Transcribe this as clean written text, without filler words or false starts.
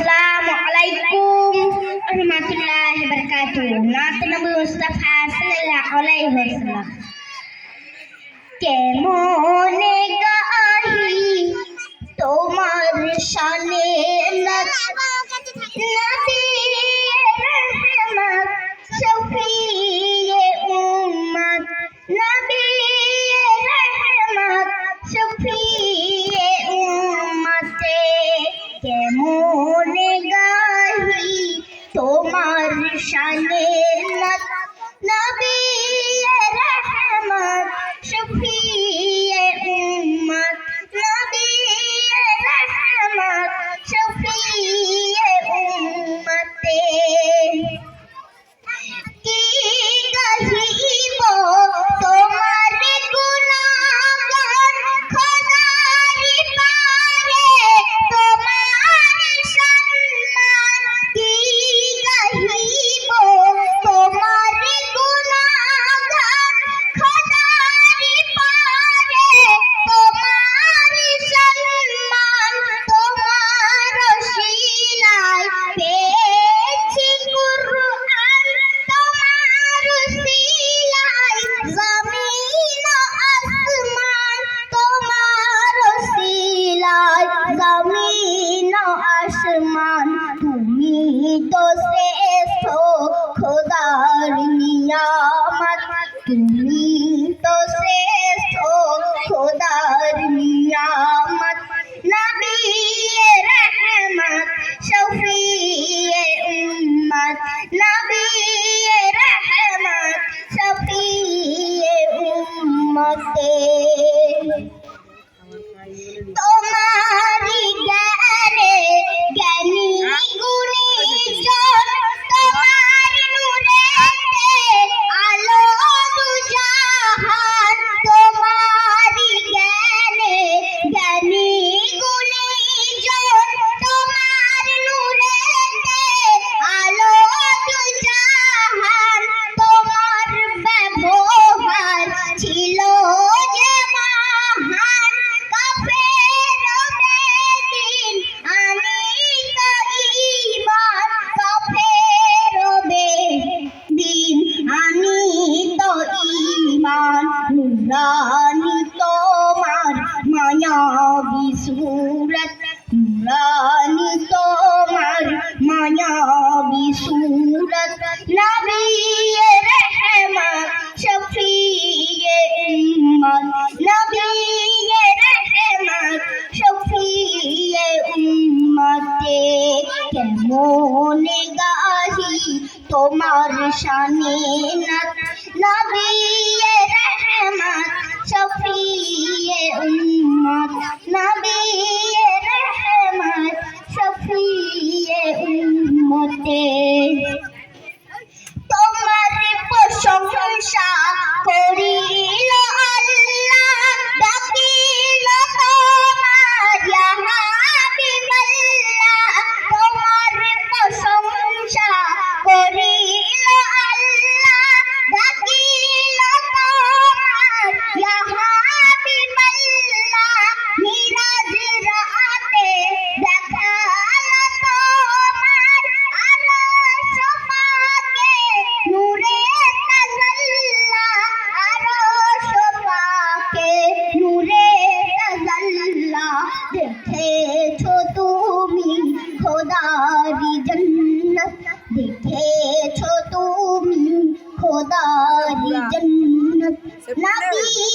Assalamualaikum warahmatullahi wabarakatuh. Nabi Mustafa sallallahu alaihi wasallam. কেমনে গাহি তোমার শানে নবী রহমত শফিয়ে উম্মত নবী রহমত শফিয়ে উম্মতে কেমনে গাহি তোমার শানে নবী রহমত শফিয়ে উম্মত নবী রহমত শফিয়ে উম্মতে কি গাহিব তোমার গুণগান খোদারি পারে তোমার সম্মান কি গাহিব তোমার গুণগান খোদারি পারে তোমার সম্মান তোমার শিলায় পেয়েছি কুরআন তোমার শিলায় জমিন আসমান তোমার শিলায় জমিন আসমান তুমি তো শ্রেষ্ঠ খোদার নিয়ামত তুমি তো শ্রেষ্ঠ খোদার নিয়ামত নবী রহমত শফিয়ে উম্মত নবী রহমত শফিয়ে উম্মতে তোমারি জ্ঞানে জ্ঞানী গুণী জন তোমার নূরেতে আলো দুজাহান তোমারি জ্ঞানে জ্ঞানী গুণী জন তোমার নূরেতে আলো দুজাহান তোমার ব্যবহার ছিল যে মহান কাফের বেদিন আনিত ঈমান কাফের বেদিন আনিত ঈমান নুরানি তোমার মায়াবী সূরত নুরানি তোমার মায়াবী সূরত নবী রহমত শফিয়ে উম্মত নবী রহমত শফিয়ে উম্মতে কেমনে গাহি তোমার শানে নবী রহমত শফিয়ে উম্মত নবী রহমত শফিয়ে উম্মতে তোমার প্রশংসা করিল আল্লাহ ডাকিল তোমার ইয়া হাবিবাল্লাহ তোমার প্রশংসা করিল আল্লাহ ডাকিল তোমার ইয়া হাবিবাল্লাহ মিরাজ রাতে দেখাল তোমার আরশ পাকে নূরে তাজাল্লা আরশ পাকে নূরে তাজাল্লা দেখেছো তুমি খোদারি জান্নাত দেখেছো তুমি খোদারি জান্নাত নবী